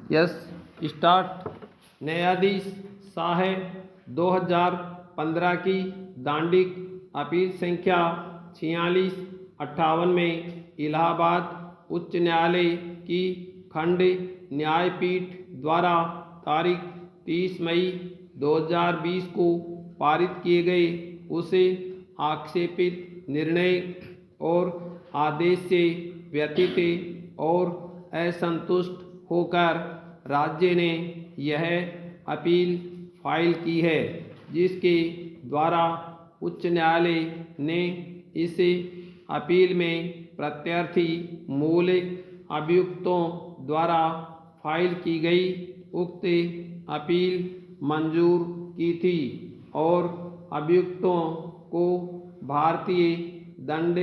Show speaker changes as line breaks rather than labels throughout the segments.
Yes start. न्यायाधीश साहे 2015 की दांडिक appeal संख्या 4658 में इलाहाबाद उच्च न्यायालय की खंड न्यायपीठ द्वारा तारीख 30 मई 2020 को पारित किए गए उसे आक्षेपित निर्णय और आदेश से व्यथित और असंतुष्ट होकर राज्य ने यह अपील फाइल की है, जिसके द्वारा उच्च न्यायालय ने इस अपील में प्रत्यर्थी मूल अभियुक्तों द्वारा फाइल की गई उक्त अपील मंजूर की थी और अभियुक्तों को भारतीय दंड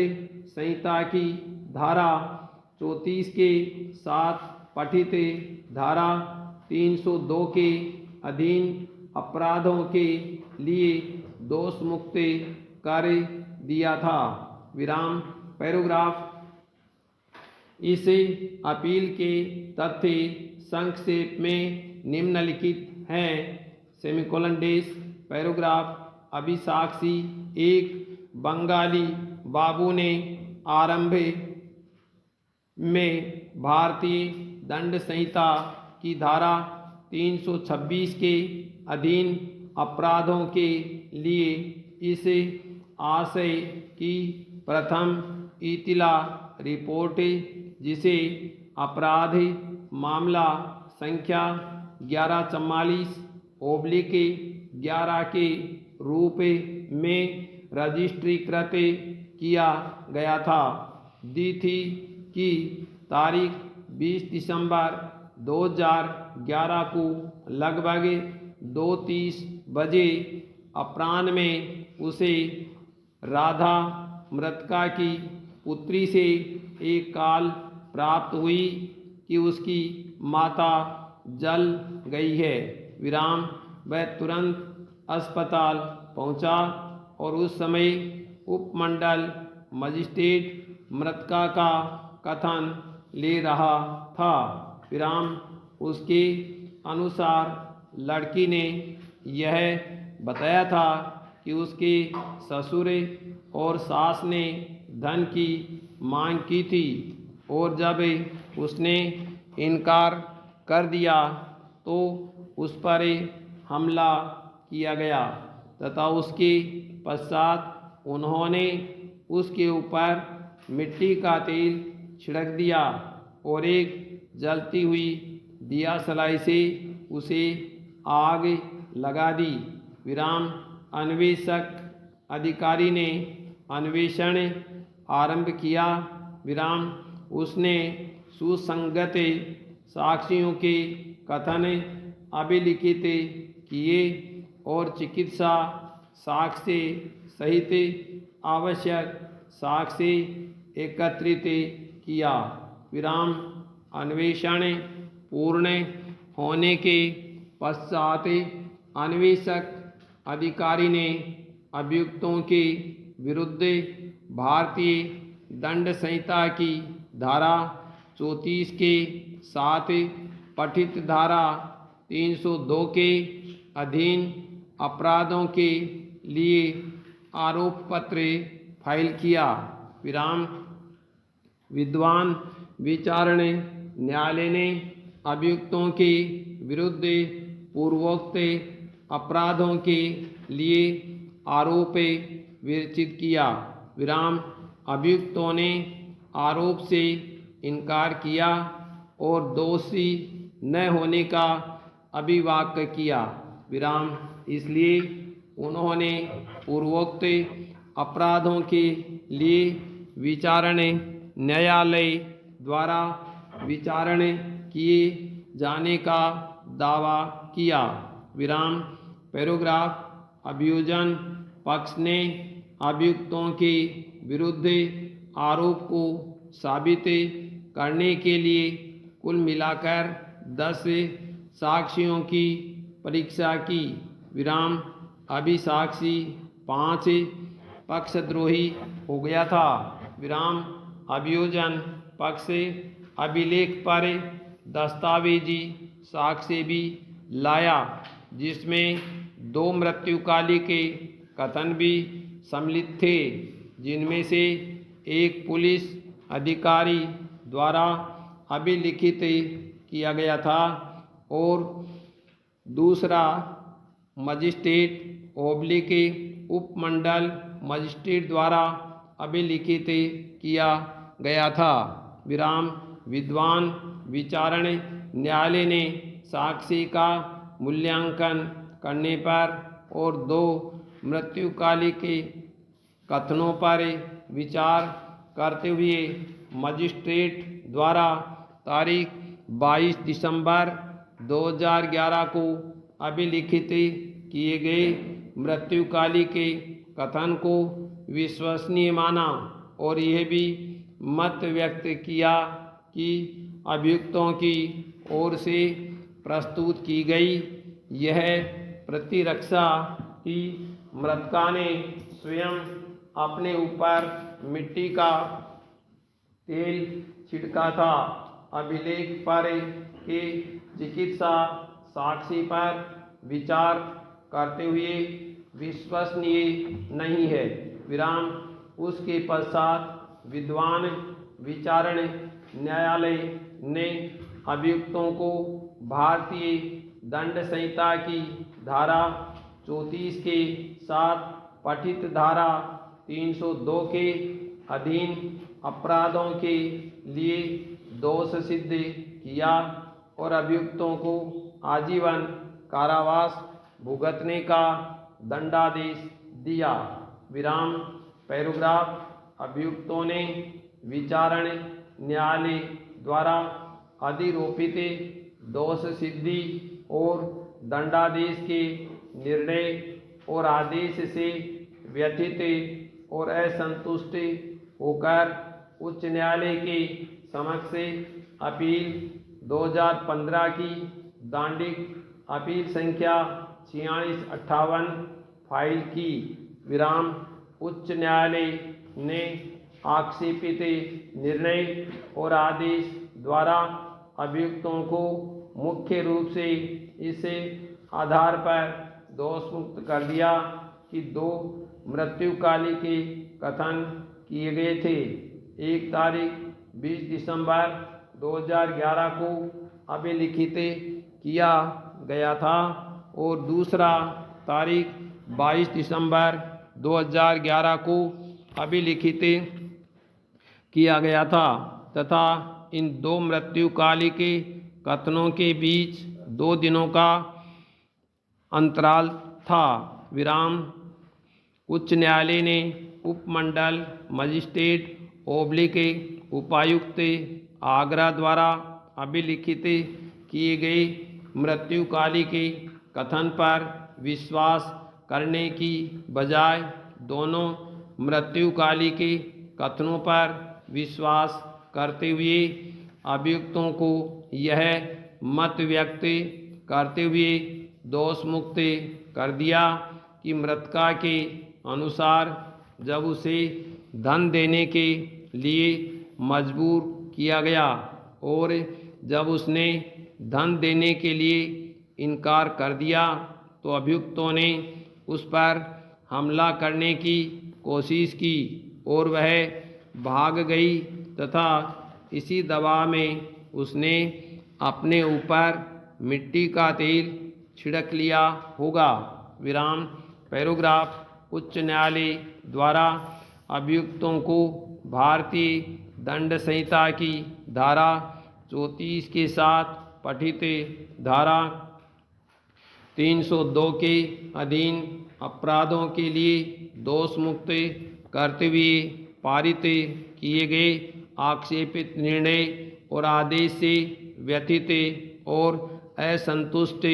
संहिता की धारा 34 के साथ पठित धारा 302 के अधीन अपराधों के लिए दोष मुक्त कर दिया था। विराम। पैराग्राफ। इस अपील के तथ्य संक्षेप में निम्नलिखित हैं। Semicolon dash. पैराग्राफ। अभिसाक्षी एक बंगाली बाबू ने आरंभ में भारतीय दंड संहिता की धारा 326 के अधीन अपराधों के लिए इस आशय की प्रथम इतिला रिपोर्ट, जिसे अपराध मामला संख्या 1144/11 के रूप में रजिस्ट्रीकृत किया गया था, दी थी कि तारीख 20 दिसंबर 2011 को लगभग 2:30 बजे अपराह्न में उसे राधा मृतका की पुत्री से एक कॉल प्राप्त हुई कि उसकी माता जल गई है। विराम। वह तुरंत अस्पताल पहुंचा और उस समय उपमंडल मजिस्ट्रेट मृतका का कथन ले रहा था। विराम। उसके अनुसार लड़की ने यह बताया था कि उसके ससुर और सास ने धन की मांग की थी और जब उसने इनकार कर दिया तो उस पर हमला किया गया तथा उसके पश्चात उन्होंने उसके ऊपर मिट्टी का तेल छिड़क दिया और एक जलती हुई दिया सलाई से उसे आग लगा दी। विराम। अन्वेषक अधिकारी ने अन्वेषण आरंभ किया। विराम। उसने सुसंगत साक्षियों के कथन अभिलिखित किए और चिकित्सा साक्ष्य सहित आवश्यक साक्ष्य एकत्रित किया। विराम। अन्वेषण पूर्ण होने के पश्चात अन्वेषक अधिकारी ने अभियुक्तों के विरुद्ध भारतीय दंड संहिता की धारा 34 के साथ पठित धारा 302 के अधीन अपराधों के लिए आरोप पत्र फाइल किया। विराम। विद्वान विचारण न्यायालय ने अभियुक्तों के विरुद्ध पूर्वोक्त अपराधों के लिए आरोप विरचित किया। विराम। अभियुक्तों ने आरोप से इनकार किया और दोषी न होने का अभिवाक्य किया। विराम। इसलिए उन्होंने पूर्वोक्त अपराधों के लिए विचारण न्यायालय द्वारा विचारण किए जाने का दावा किया। विराम। पैराग्राफ। अभियोजन पक्ष ने अभियुक्तों के विरुद्ध आरोप को साबित करने के लिए कुल मिलाकर 10 साक्ष्यों की परीक्षा की। विराम। अभिसाक्षी 5 पक्षद्रोही हो गया था। विराम। अभियोजन पक्ष अभिलेख पर दस्तावेजी साक्ष्य भी लाया, जिसमें 2 मृत्युकाली के कथन भी सम्मिलित थे, जिनमें से एक पुलिस अधिकारी द्वारा अभिलिखित किया गया था और दूसरा मजिस्ट्रेट ओब्लिक उपमंडल मजिस्ट्रेट द्वारा अभिलिखित किया गया था। विराम विद्वान विचारण न्यायालय ने साक्ष्य का मूल्यांकन करने पर और 2 मृत्युकाली के कथनों पर विचार करते हुए मजिस्ट्रेट द्वारा तारीख 22 दिसंबर 2011 को अभिलिखित किए गए मृत्युकाली के कथन को विश्वसनीय माना और यह भी मत व्यक्त किया कि अभियुक्तों की ओर से प्रस्तुत की गई यह प्रतिरक्षा कि मृतका ने स्वयं अपने ऊपर मिट्टी का तेल छिड़का था, अभिलेख पर के चिकित्सा साक्ष्य पर विचार करते हुए विश्वसनीय नहीं है। विराम उसके पश्चात विद्वान विचारण न्यायालय ने अभियुक्तों को भारतीय दंड संहिता की धारा 34 के साथ पठित धारा 302 के अधीन अपराधों के लिए दोष सिद्ध किया और अभियुक्तों को आजीवन कारावास भुगतने का दंडादेश दिया। विराम पैराग्राफ अभियुक्तों ने विचारण न्यायालय द्वारा अधिरोपित दोष सिद्धि और दंडादेश के निर्णय और आदेश से व्यथित और असंतुष्ट होकर उच्च न्यायालय के समक्ष अपील 2015 की दांडिक अपील संख्या 4658 फाइल की। विराम उच्च न्यायालय ने आक्षेपित निर्णय और आदेश द्वारा अभियुक्तों को मुख्य रूप से इस आधार पर दोषमुक्त कर दिया कि 2 मृत्युकाली के कथन किए गए थे। एक तारीख 20 दिसंबर 2011 को अभिलिखित किया गया था और दूसरा तारीख 22 दिसंबर 2011 को अभिलिखित किया गया था तथा इन 2 मृत्युकाली के कथनों के बीच 2 दिनों का अंतराल था। विराम उच्च न्यायालय ने उपमंडल मजिस्ट्रेट ओब्लिक उपायुक्त आगरा द्वारा अभिलिखित किए गए मृत्युकाली के कथन पर विश्वास करने की बजाय दोनों मृत्युकाली के कथनों पर विश्वास करते हुए अभियुक्तों को यह मत व्यक्त करते हुए दोषमुक्त कर दिया कि मृतका के अनुसार जब उसे धन देने के लिए मजबूर किया गया और जब उसने धन देने के लिए इनकार कर दिया तो अभियुक्तों ने उस पर हमला करने की कोशिश की और वह भाग गई तथा इसी दबाव में उसने अपने ऊपर मिट्टी का तेल छिड़क लिया होगा। विराम पैराग्राफ उच्च न्यायालय द्वारा अभियुक्तों को भारतीय दंड संहिता की धारा 34 के साथ पठित धारा 302 के अधीन अपराधों के लिए दोषमुक्त करते हुए पारित किए गए आक्षेपित निर्णय और आदेश से व्यथित और असंतुष्ट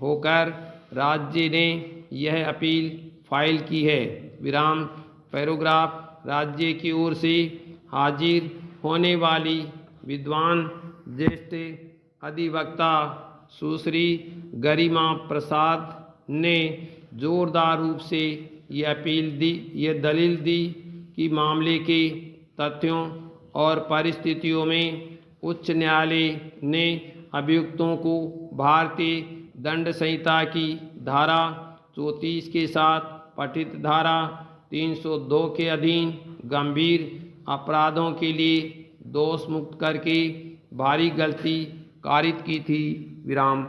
होकर राज्य ने यह अपील फाइल की है। विराम पैराग्राफ राज्य की ओर से हाजिर होने वाली विद्वान ज्येष्ठ अधिवक्ता सुश्री गरिमा प्रसाद ने जोरदार रूप से यह दलील दी कि मामले के तथ्यों और परिस्थितियों में उच्च न्यायालय ने अभियुक्तों को भारतीय दंड संहिता की धारा 34 के साथ पठित धारा 302 के अधीन गंभीर अपराधों के लिए दोष मुक्त करके भारी गलती कारित की थी। विराम।